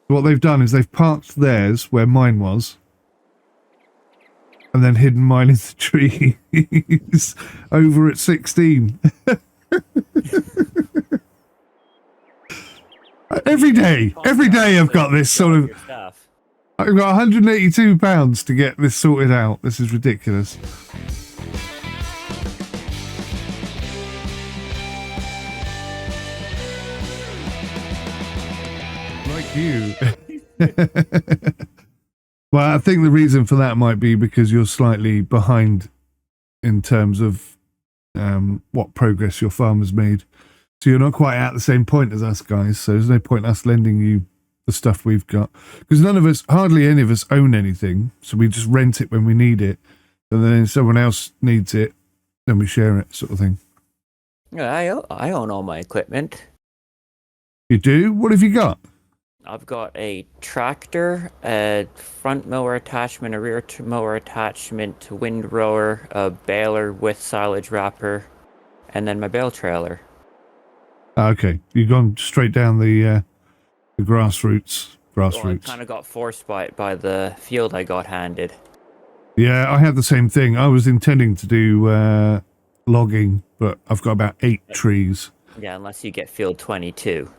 What they've done is they've parked theirs where mine was, and then hidden mine in the trees over at 16. Every day I've got this sort of... I've got £182 to get this sorted out. This is ridiculous. Like you. Well, I think the reason for that might be because you're slightly behind in terms of what progress your farm has made. So you're not quite at the same point as us guys, so there's no point us lending you the stuff we've got. Because none of us, hardly any of us own anything, so we just rent it when we need it. And then if someone else needs it, then we share it, sort of thing. Yeah, I own all my equipment. You do? What have you got? I've got a tractor, a front mower attachment, a rear mower attachment, windrower, a baler with silage wrapper, and then my bale trailer. Okay, you've gone straight down the grassroots. Well, I kind of got forced by it by the field I got handed. Yeah, I had the same thing. I was intending to do logging, but I've got about 8 trees. Yeah, unless you get field 22.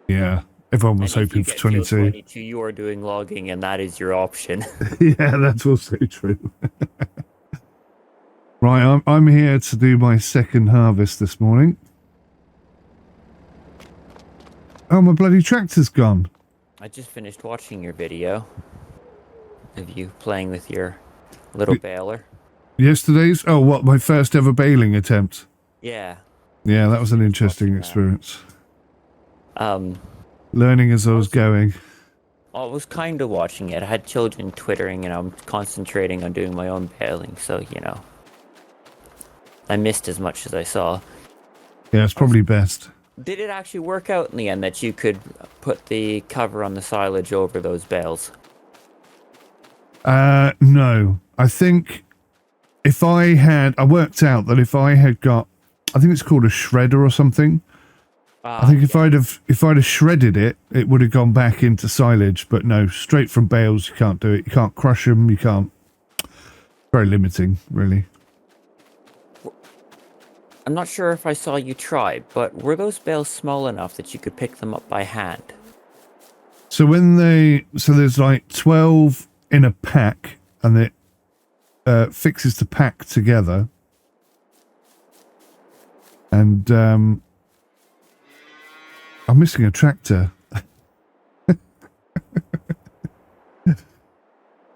Yeah. Everyone was hoping for 22. 22. You are doing logging, and that is your option. Yeah, that's also true. Right, I'm here to do my second harvest this morning. Oh, my bloody tractor's gone. I just finished watching your video of you playing with your little baler. Yesterday's? Oh, what, my first ever baling attempt? Yeah. Yeah, that was an interesting experience. Learning as I was going. I was kind of watching it. I had children twittering, and I'm concentrating on doing my own baling, so, you know. I missed as much as I saw. Yeah, it's probably best. Did it actually work out in the end that you could put the cover on the silage over those bales? No. I think if I worked out that if I had got, I think it's called a shredder or something. I think if I'd have shredded it, it would have gone back into silage. But no, straight from bales, you can't do it. You can't crush them. You can't. Very limiting, really. I'm not sure if I saw you try, but were those bales small enough that you could pick them up by hand? So there's like 12 in a pack, and it fixes the pack together. And I'm missing a tractor.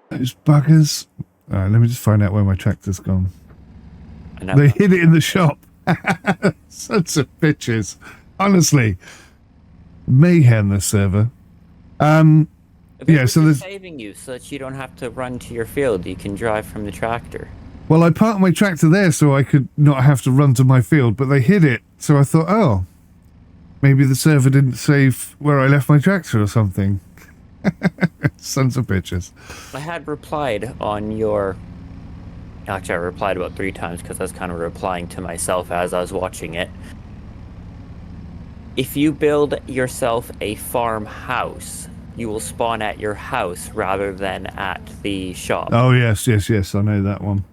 Those buggers. Alright, let me just find out where my tractor's gone. They hid it in the shop. Sons of bitches. Honestly. Mayhem, this server. Yeah, so there's saving you so that you don't have to run to your field. You can drive from the tractor. Well, I parked my tractor there so I could not have to run to my field, but they hid it. So I thought, oh, maybe the server didn't save where I left my tractor or something. Sons of bitches. I had replied on your... Actually, I replied about 3 times because I was kind of replying to myself as I was watching it. If you build yourself a farmhouse, you will spawn at your house rather than at the shop. Oh, yes, I know that one.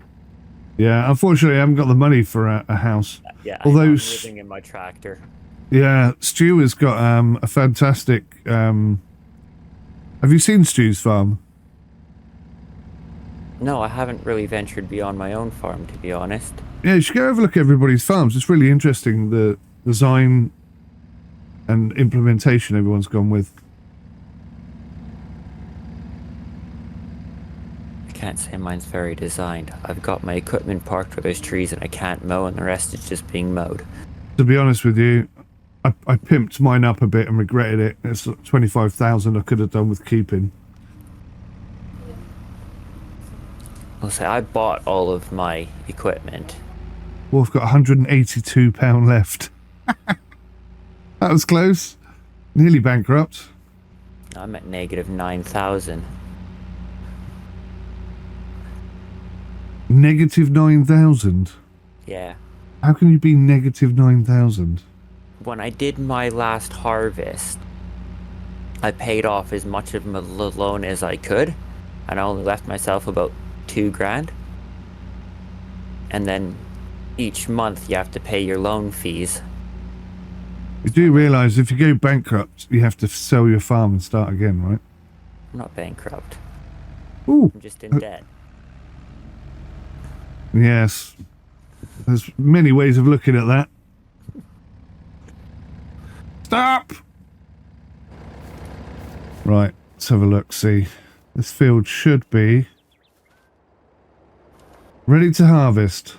Yeah, unfortunately, I haven't got the money for a house. Yeah, although I'm living in my tractor. Yeah, Stu has got a fantastic... Have you seen Stu's farm? No, I haven't really ventured beyond my own farm, to be honest. Yeah, you should go have a look at everybody's farms. It's really interesting, the design and implementation everyone's gone with. I can't say mine's very designed. I've got my equipment parked where there's trees and I can't mow, and the rest is just being mowed. To be honest with you, I pimped mine up a bit and regretted it. It's 25,000 I could have done with keeping. I'll say I bought all of my equipment. Well, I've got £182 left. That was close. Nearly bankrupt. I'm at negative 9,000. Negative 9,000? Yeah. How can you be negative 9,000? When I did my last harvest, I paid off as much of my loan as I could, and I only left myself about 2 grand. And then each month you have to pay your loan fees. You do realise if you go bankrupt, you have to sell your farm and start again, right? I'm not bankrupt. Ooh. I'm just in debt. Yes. There's many ways of looking at that. Stop! Right, let's have a look, see. This field should be ready to harvest.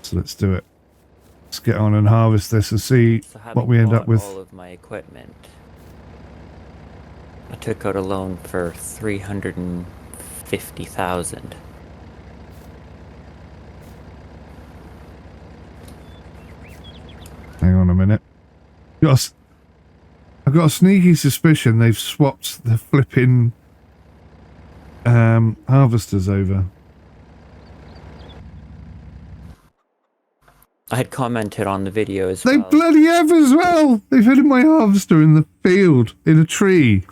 So let's do it. Let's get on and harvest this and see what we end up with. All of my equipment, I took out a loan for 350,000. Hang on a minute. I've got a sneaky suspicion they've swapped the flipping harvesters over. I had commented on the video as They well. bloody have as well! They've hidden my harvester in the field, in a tree.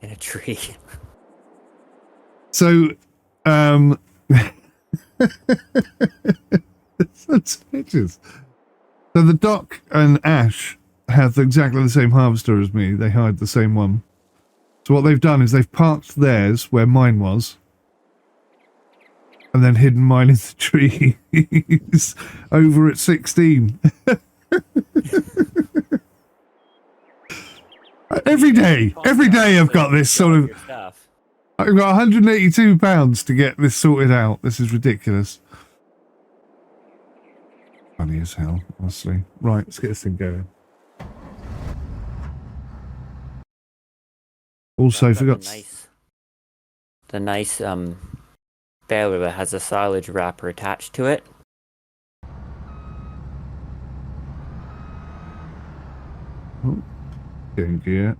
In a tree. So, that's pictures. So the Doc and Ash have exactly the same harvester as me. They hired the same one. So what they've done is they've parked theirs where mine was, and then hidden mine in the trees over at 16. Every day I've got this sort of... I've got £182 to get this sorted out. This is ridiculous. Funny as hell, honestly. Right, let's get this thing going. Also, forgot... The nice baler that has a silage wrapper attached to it. Oh, getting gear.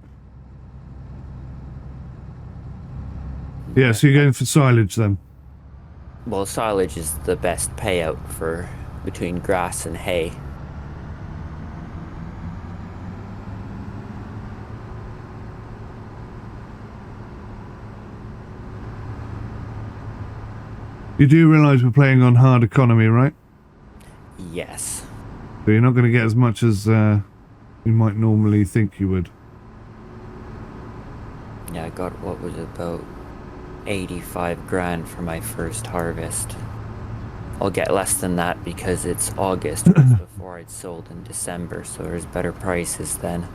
Yeah, so you're going for silage then? Well, silage is the best payout for between grass and hay. You do realise we're playing on hard economy, right? Yes. So you're not going to get as much as you might normally think you would. Yeah, I got, what was it, about 85 grand for my first harvest. I'll get less than that because it's August before I'd sold in December, so there's better prices then.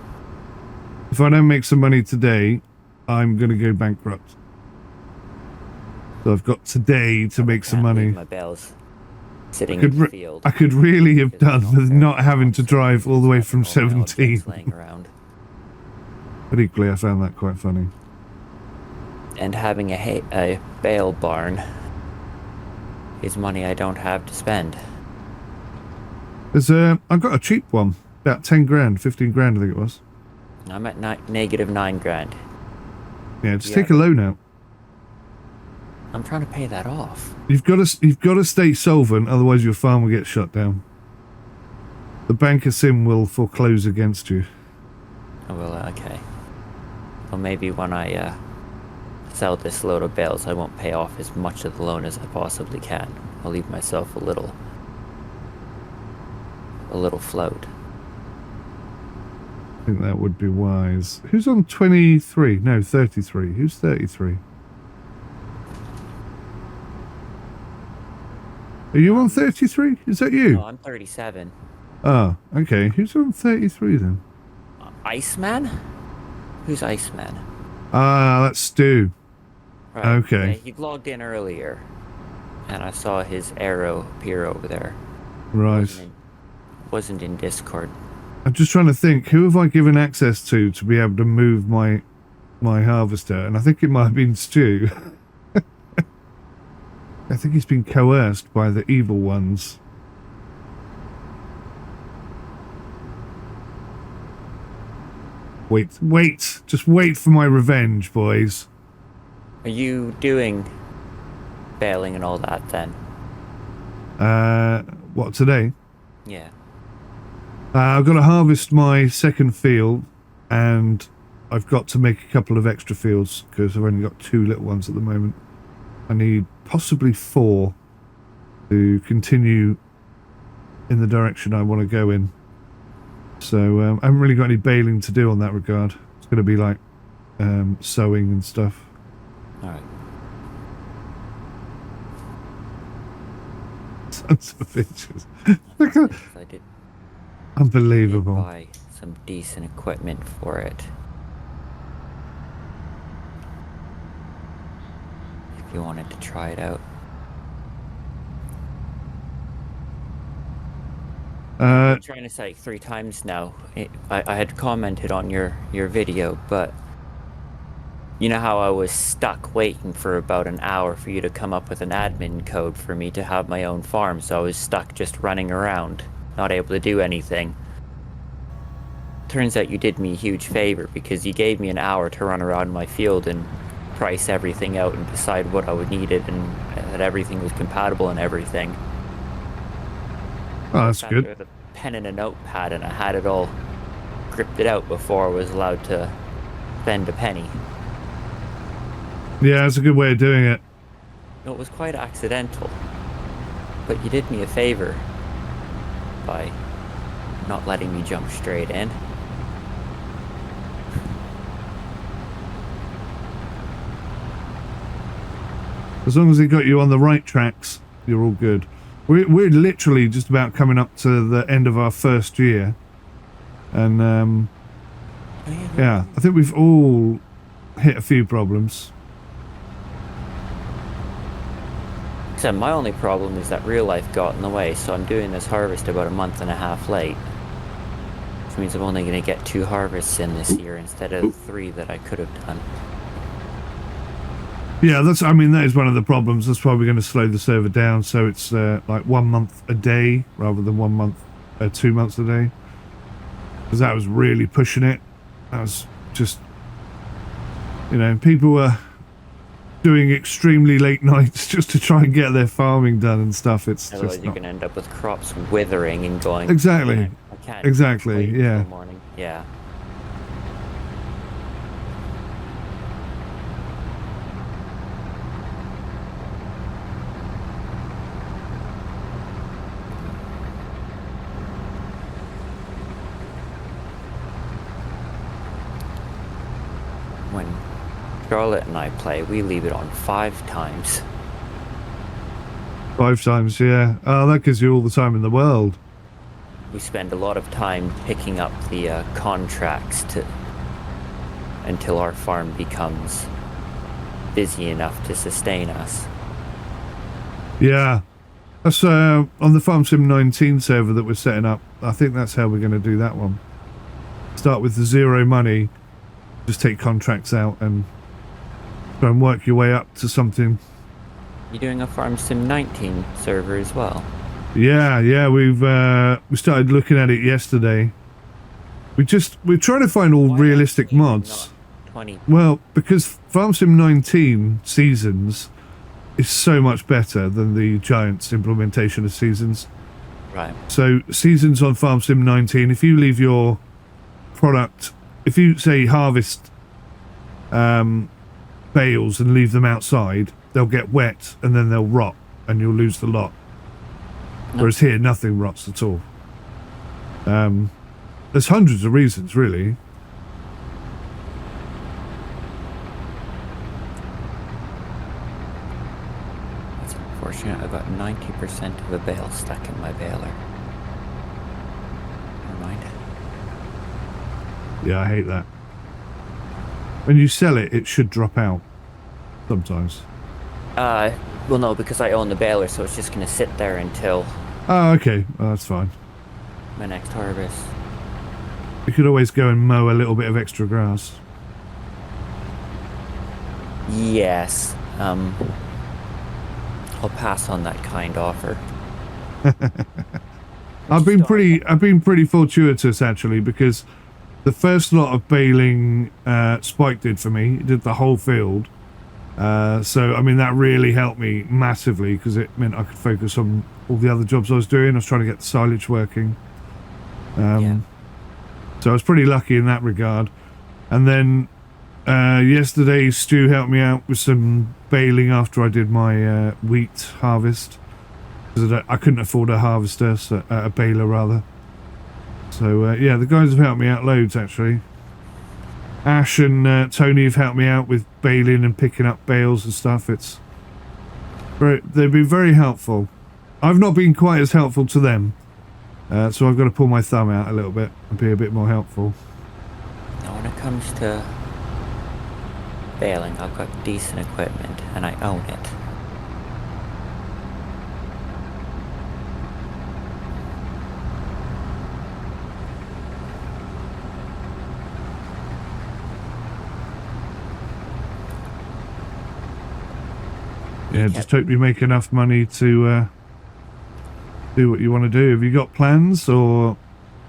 If I don't make some money today, I'm going to go bankrupt. So I've got today to make some money. My bales sitting in the field. I could really have done with not having to drive all the way from 17. Laying around. But equally, I found that quite funny. And having a bale barn is money I don't have to spend. There's I've got a cheap one, about 10 grand, 15 grand, I think it was. I'm at negative 9 grand. Yeah, just take a loan out. I'm trying to pay that off. You've got to stay solvent, otherwise your farm will get shut down. The banker sim will foreclose against you. Oh, well, okay. Well, maybe when I sell this load of bales, I won't pay off as much of the loan as I possibly can. I'll leave myself a little float. I think that would be wise. Who's on 23? No, 33. Who's 33? Are you on 33? Is that you? No, I'm 37. Oh, okay. Who's on 33 then? Iceman? Who's Iceman? Ah, that's Stu. Right. Okay. Yeah, he logged in earlier, and I saw his arrow appear over there. Right. Wasn't in Discord. I'm just trying to think, who have I given access to be able to move my harvester? And I think it might have been Stu. I think he's been coerced by the evil ones. Wait. Just wait for my revenge, boys. Are you doing baling and all that then? What, today? Yeah. I've got to harvest my second field, and I've got to make a couple of extra fields because I've only got 2 little ones at the moment. I need possibly 4 to continue in the direction I want to go in. So I haven't really got any baling to do on that regard. It's going to be like sowing and stuff. All right. Sons of bitches. Look at, I did unbelievable. buy some decent equipment for it. If you wanted to try it out. I'm trying to say 3 times now. I had commented on your video, but you know how I was stuck waiting for about an hour for you to come up with an admin code for me to have my own farm, so I was stuck just running around, not able to do anything. Turns out you did me a huge favor because you gave me an hour to run around my field and price everything out and decide what I would need it and that everything was compatible and everything. Oh, that's I sat good. there with a pen and a notepad and I had it all scripted out before I was allowed to spend a penny. Yeah, that's a good way of doing it. It was quite accidental, but you did me a favor by not letting me jump straight in. As long as he got you on the right tracks, you're all good. We're literally just about coming up to the end of our first year. And, yeah, I think we've all hit a few problems. So my only problem is that real life got in the way, so I'm doing this harvest about a month and a half late. Which means I'm only going to get 2 harvests in this year instead of 3 that I could have done. Yeah, I mean, that is one of the problems. That's why we're going to slow the server down, so it's like 1 month a day rather than 2 months a day. Because that was really pushing it. That was just, you know, people were doing extremely late nights just to try and get their farming done and stuff. It's Otherwise just you're going to end up with crops withering and going... Exactly. I can't Exactly, wait yeah. until morning. Yeah. When Charlotte and I play, we leave it on 5 times. 5 times, yeah. Oh, that gives you all the time in the world. We spend a lot of time picking up the contracts until our farm becomes busy enough to sustain us. Yeah. That's on the Farm Sim 19 server that we're setting up. I think that's how we're going to do that one. Start with the 0 money, just take contracts out and try and work your way up to something. You doing a Farm Sim 19 server as well? Yeah, we started looking at it yesterday. We're trying to find all realistic mods. 20. Well, because Farm Sim 19 Seasons is so much better than the Giants implementation of Seasons. Right. So Seasons on Farm Sim 19, if you leave your product, if you say harvest bales and leave them outside, they'll get wet and then they'll rot and you'll lose the lot. No. Whereas here, nothing rots at all. There's hundreds of reasons, really. That's unfortunate. I've got 90% of a bale stuck in my baler. Never mind. Yeah, I hate that. When you sell it, it should drop out. Sometimes. Well, no, because I own the baler, so it's just going to sit there until Oh, okay. Well, that's fine. my next harvest. You could always go and mow a little bit of extra grass. Yes. I'll pass on that kind offer. I've been pretty fortuitous actually, because the first lot of baling Spike did for me. It did the whole field. So I mean that really helped me massively because it meant I could focus on all the other jobs I was doing. I was trying to get the silage working. Yeah. So I was pretty lucky in that regard. And then yesterday, Stu helped me out with some baling after I did my wheat harvest. Because I couldn't afford a harvester, so, a baler rather. So yeah, the guys have helped me out loads actually. Ash and Tony have helped me out with baling and picking up bales and stuff. They've been very helpful. I've not been quite as helpful to them. So I've got to pull my thumb out a little bit and be a bit more helpful. Now when it comes to baling, I've got decent equipment and I own it. Yeah, just hope you make enough money to do what you want to do. Have you got plans, or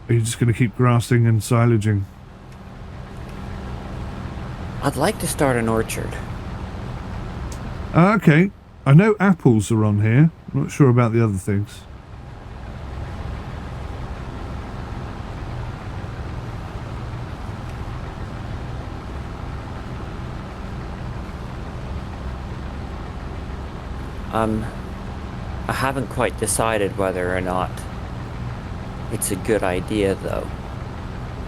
are you just going to keep grassing and silaging? I'd like to start an orchard. Okay. I know apples are on here. I'm not sure about the other things. I haven't quite decided whether or not it's a good idea though,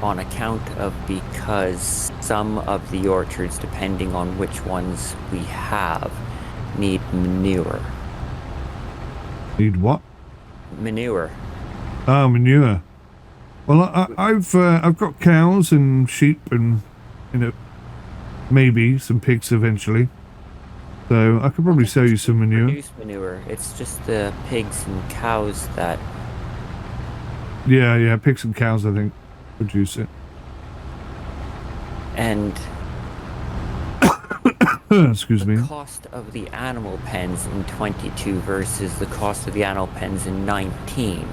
on account of because some of the orchards, depending on which ones we have, need manure. Need what? Manure. Oh, manure. Well, I've got cows and sheep and, you know, maybe some pigs eventually. So I could probably sell you some manure. Produce manure. It's just the pigs and cows that. Yeah, pigs and cows, I think, produce it. And excuse me. The cost of the animal pens in 22 versus the cost of the animal pens in 19.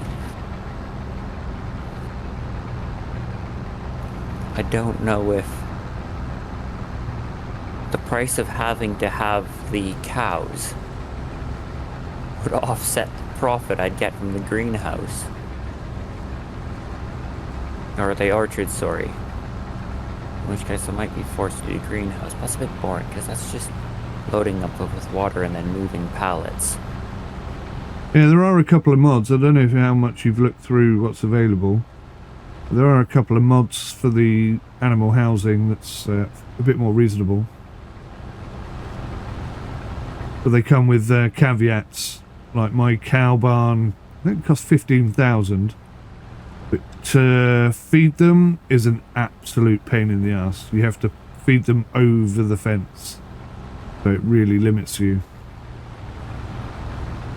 I don't know if the price of having to have the cows would offset the profit I'd get from the greenhouse. Or the orchard, sorry. In which case I might be forced to do greenhouse. But that's a bit boring, because that's just loading up with water and then moving pallets. Yeah, there are a couple of mods. I don't know how much you've looked through what's available. There are a couple of mods for the animal housing that's a bit more reasonable. But they come with caveats, like my cow barn, I think it costs 15,000. But to feed them is an absolute pain in the ass. You have to feed them over the fence. So it really limits you.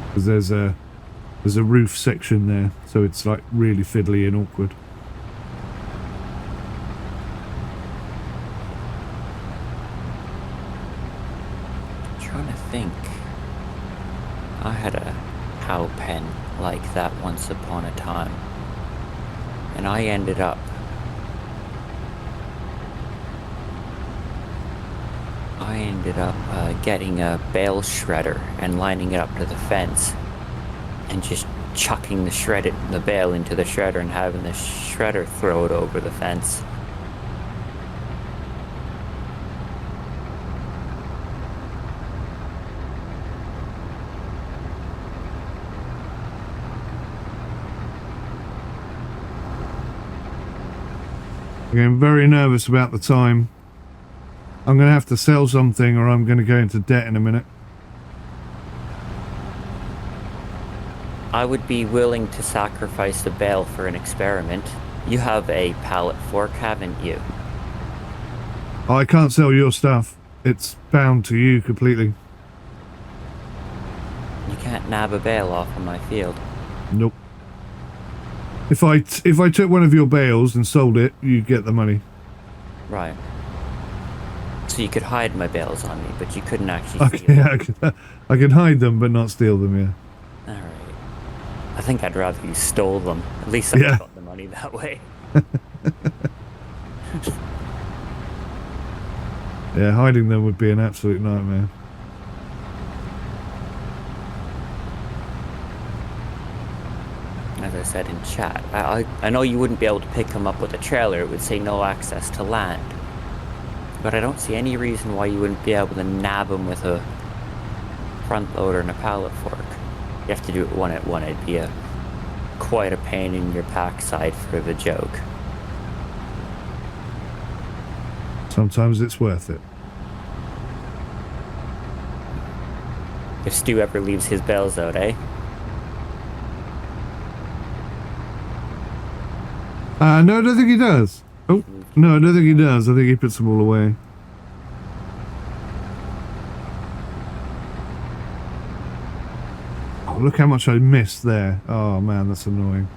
Because there's a roof section there, so it's like really fiddly and awkward. I had a cow pen like that once upon a time, and I ended up getting a bale shredder and lining it up to the fence and just chucking the bale into the shredder and having the shredder throw it over the fence. I'm very nervous about the time. I'm going to have to sell something or I'm going to go into debt in a minute. I would be willing to sacrifice the bale for an experiment. You have a pallet fork, haven't you? I can't sell your stuff. It's bound to you completely. You can't nab a bale off of my field. Nope. If I took one of your bales and sold it, you'd get the money. Right. So you could hide my bales on me, but you couldn't actually Okay, steal them. I could hide them, but not steal them, yeah. Alright. I think I'd rather you stole them. At least I got the money that way. Yeah, hiding them would be an absolute nightmare. As I said in chat, I know you wouldn't be able to pick them up with a trailer. It would say no access to land. But I don't see any reason why you wouldn't be able to nab them with a front loader and a pallet fork. You have to do it one at one. It'd be quite a pain in your backside for the joke. Sometimes it's worth it. If Stu ever leaves his bales out, eh? No, I don't think he does. Oh, no, I don't think he does. I think he puts them all away. Oh, look how much I missed there. Oh, man, that's annoying.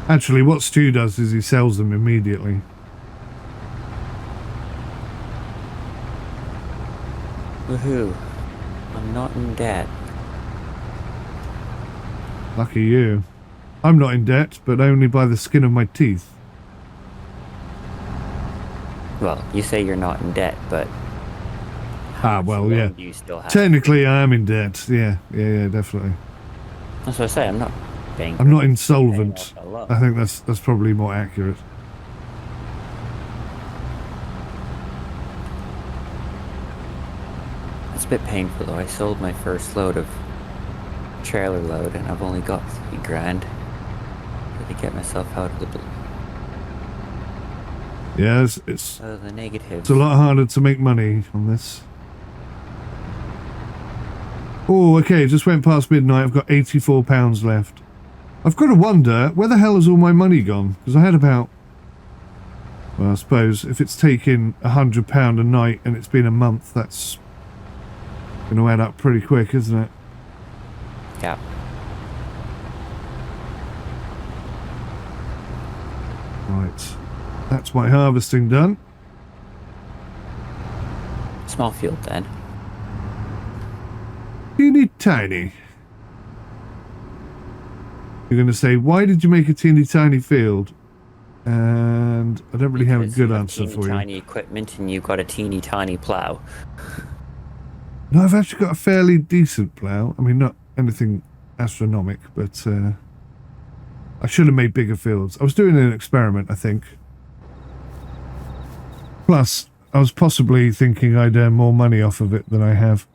Actually, what Stu does is he sells them immediately. Woohoo. I'm not in debt. Lucky you. I'm not in debt, but only by the skin of my teeth. Well, you say you're not in debt, but... Well, yeah. Do you still have? Technically, I am in debt. Yeah, definitely. That's what I say, I'm not paying. I'm not insolvent. I think that's probably more accurate. It's a bit painful though. I sold my first load of trailer load and I've only got $3 grand to get myself out of the blue. Yeah, it's the negatives. It's a lot harder to make money on this. Oh, okay, just went past midnight. I've got £84 left. I've got to wonder, where the hell has all my money gone? Because I had about... Well, I suppose if it's taking £100 a night and it's been a month, that's going to add up pretty quick, isn't it? Yeah. Right. That's my harvesting done. Small field then. Teeny tiny. You're going to say, why did you make a teeny tiny field? And I don't really have a good answer for you. Tiny equipment and you've got a teeny tiny plow. No, I've actually got a fairly decent plow. I mean, not anything astronomical, but I should have made bigger fields. I was doing an experiment, I think. Plus, I was possibly thinking I'd earn more money off of it than I have.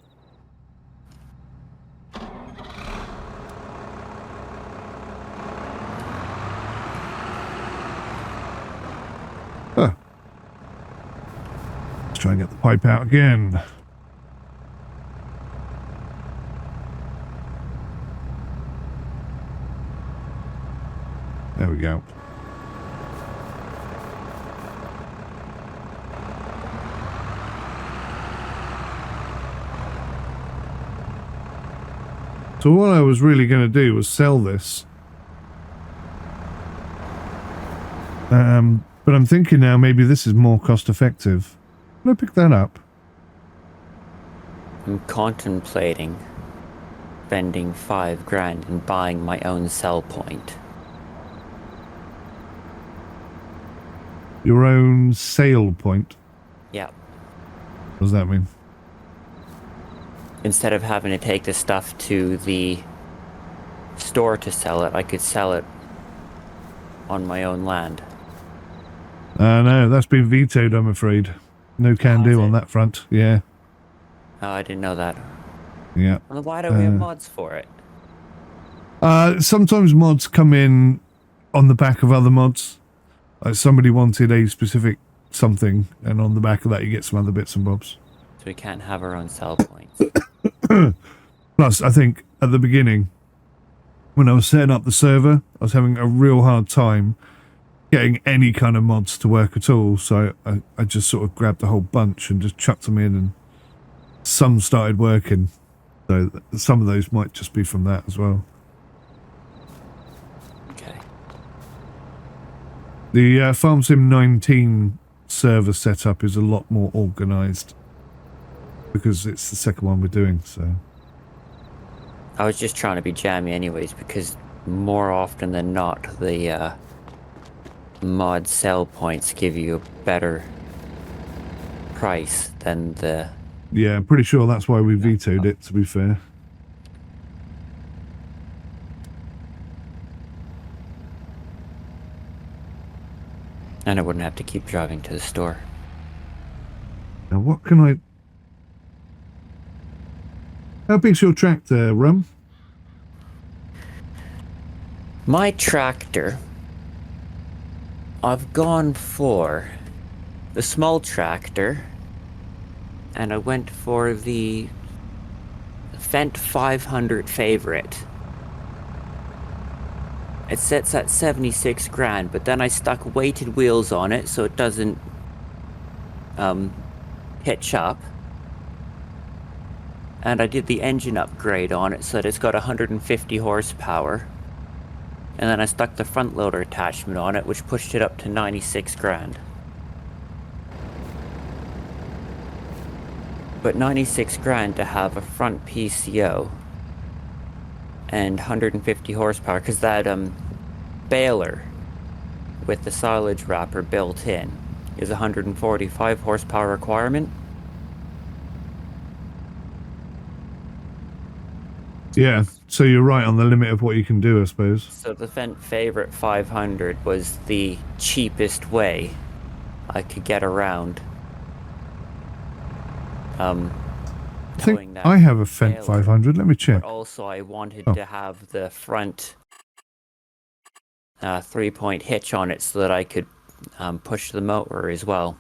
Huh. Let's try and get the pipe out again. There we go. So what I was really going to do was sell this. But I'm thinking now maybe this is more cost effective. Can I pick that up? I'm contemplating spending $5 grand and buying my own sell point. Your own sale point? Yeah. What does that mean? Instead of having to take the stuff to the store to sell it, I could sell it on my own land. No, that's been vetoed, I'm afraid. No can do on that front, yeah. Oh, I didn't know that. Yeah. Well, why don't we have mods for it? Sometimes mods come in on the back of other mods. Like somebody wanted a specific something, and on the back of that you get some other bits and bobs. So we can't have our own sell points. Plus, I think at the beginning, when I was setting up the server, I was having a real hard time getting any kind of mods to work at all, so I just sort of grabbed a whole bunch and just chucked them in, and some started working. So some of those might just be from that as well. Okay. The FarmSim 19 server setup is a lot more organised because it's the second one we're doing, so... I was just trying to be jammy anyways, because more often than not, the mod sell points give you a better price than the... Yeah, I'm pretty sure that's why we vetoed it, to be fair. And I wouldn't have to keep driving to the store. Now, what can I... How big's your tractor, Rum? My tractor, I've gone for the small tractor, and I went for the Fendt 500 favorite. It sits at 76 grand, but then I stuck weighted wheels on it so it doesn't hitch up. And I did the engine upgrade on it so that it's got 150 horsepower. And then I stuck the front loader attachment on it, which pushed it up to 96 grand. But 96 grand to have a front PCO and 150 horsepower, because that baler with the silage wrapper built in is 145 horsepower requirement. Yeah, so you're right on the limit of what you can do, I suppose. So the Fendt Favorite 500 was the cheapest way I could get around. I think I have a Fendt 500. Let me check. But also I wanted to have the front 3-point hitch on it so that I could push the motor as well.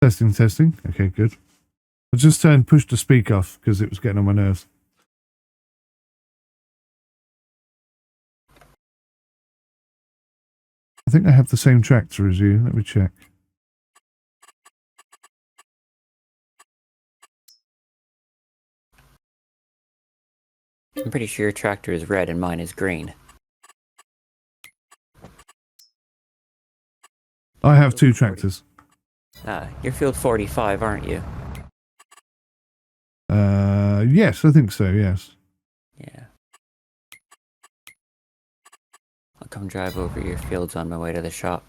Testing. Okay, good. I just pushed the speak off because it was getting on my nerves. I think I have the same tractor as you. Let me check. I'm pretty sure your tractor is red and mine is green. I have two tractors. You're field 45, aren't you? Yes, I think so, yes. Yeah. I'll come drive over your fields on my way to the shop.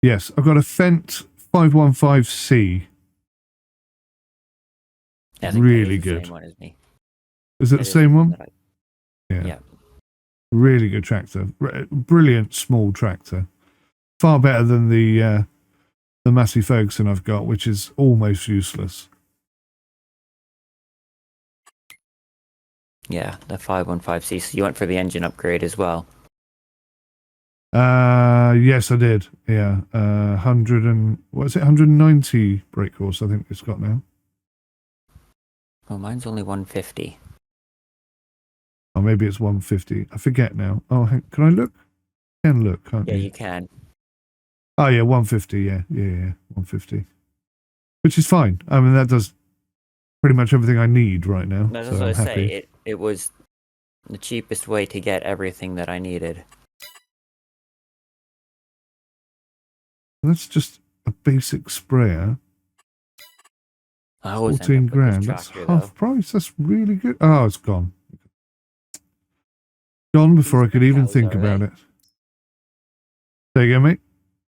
Yes, I've got a Fendt 515C. Really good. Same one as me. Is it the same one? Yeah. Yeah. Really good tractor. Brilliant small tractor. Far better than the Massey Ferguson I've got, which is almost useless. Yeah, the 515C. So you went for the engine upgrade as well. Yes, I did. Yeah. 190 brake horse, I think it's got now. Oh, mine's only 150. Or maybe it's 150. I forget now. Oh, can I look? Can look, can't you? Yeah, you can. Oh, yeah, 150. Yeah, 150. Which is fine. I mean, that does pretty much everything I need right now. That's so what I I'm happy. say. It was the cheapest way to get everything that I needed. That's just a basic sprayer. 14 grand. That's half price. That's really good. Oh, it's gone. Gone before I could even think about it. There you go, mate.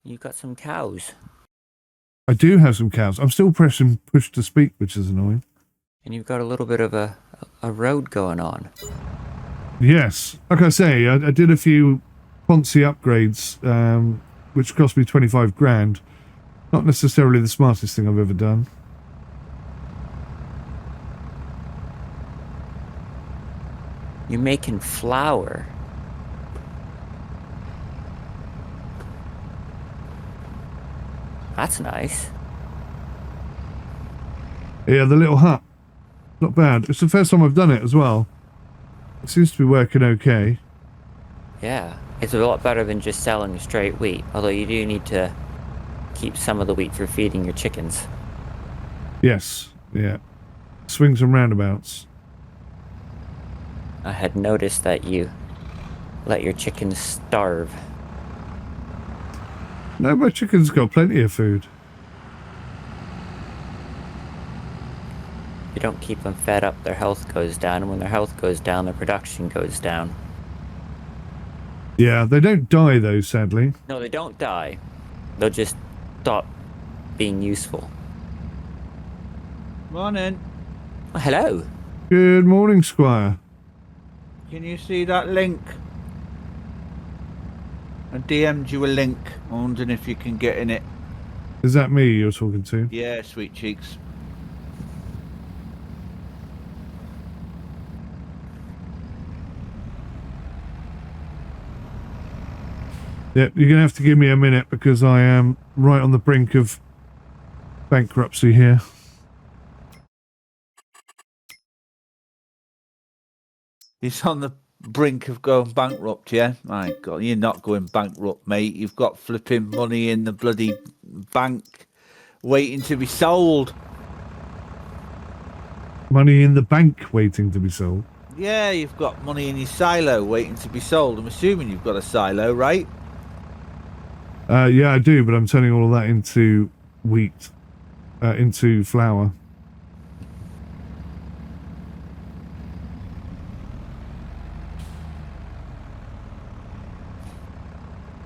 You got some cows. I do have some cows. I'm still pressing push to speak, which is annoying. And you've got a little bit of a road going on. Yes. Like I say, I did a few Ponzi upgrades, which cost me 25 grand. Not necessarily the smartest thing I've ever done. You're making flour. That's nice. Yeah, the little hut. Not bad. It's the first time I've done it as well. It seems to be working okay. Yeah, it's a lot better than just selling straight wheat. Although you do need to keep some of the wheat for feeding your chickens. Yes, yeah. Swings and roundabouts. I had noticed that you let your chickens starve. No, my chicken's got plenty of food. If you don't keep them fed up, their health goes down, and when their health goes down, their production goes down. Yeah, they don't die though, sadly. No, they don't die. They'll just stop being useful. Morning. Oh, hello. Good morning, Squire. Can you see that link? I DM'd you a link. I'm wondering if you can get in it. Is that me you're talking to? Yeah, sweet cheeks. Yep, you're going to have to give me a minute because I am right on the brink of bankruptcy here. He's on the brink of going bankrupt, yeah? My God, you're not going bankrupt, mate. You've got flipping money in the bloody bank waiting to be sold. Money in the bank waiting to be sold. Yeah, you've got money in your silo waiting to be sold. I'm assuming you've got a silo, right? Yeah, I do, but I'm turning all of that into wheat, into flour.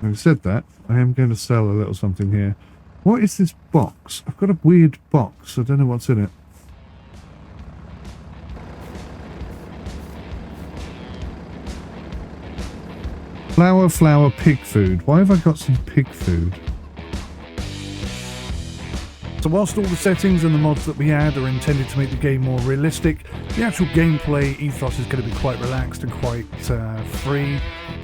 Having said that, I am going to sell a little something here. What is this box? I've got a weird box. I don't know what's in it. Flour, pig food. Why have I got some pig food? So whilst all the settings and the mods that we add are intended to make the game more realistic, the actual gameplay ethos is going to be quite relaxed and quite free.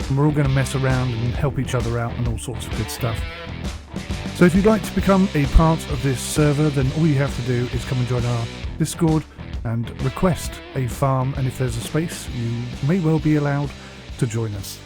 And we're all going to mess around and help each other out and all sorts of good stuff. So if you'd like to become a part of this server, then all you have to do is come and join our Discord and request a farm, and if there's a space, you may well be allowed to join us.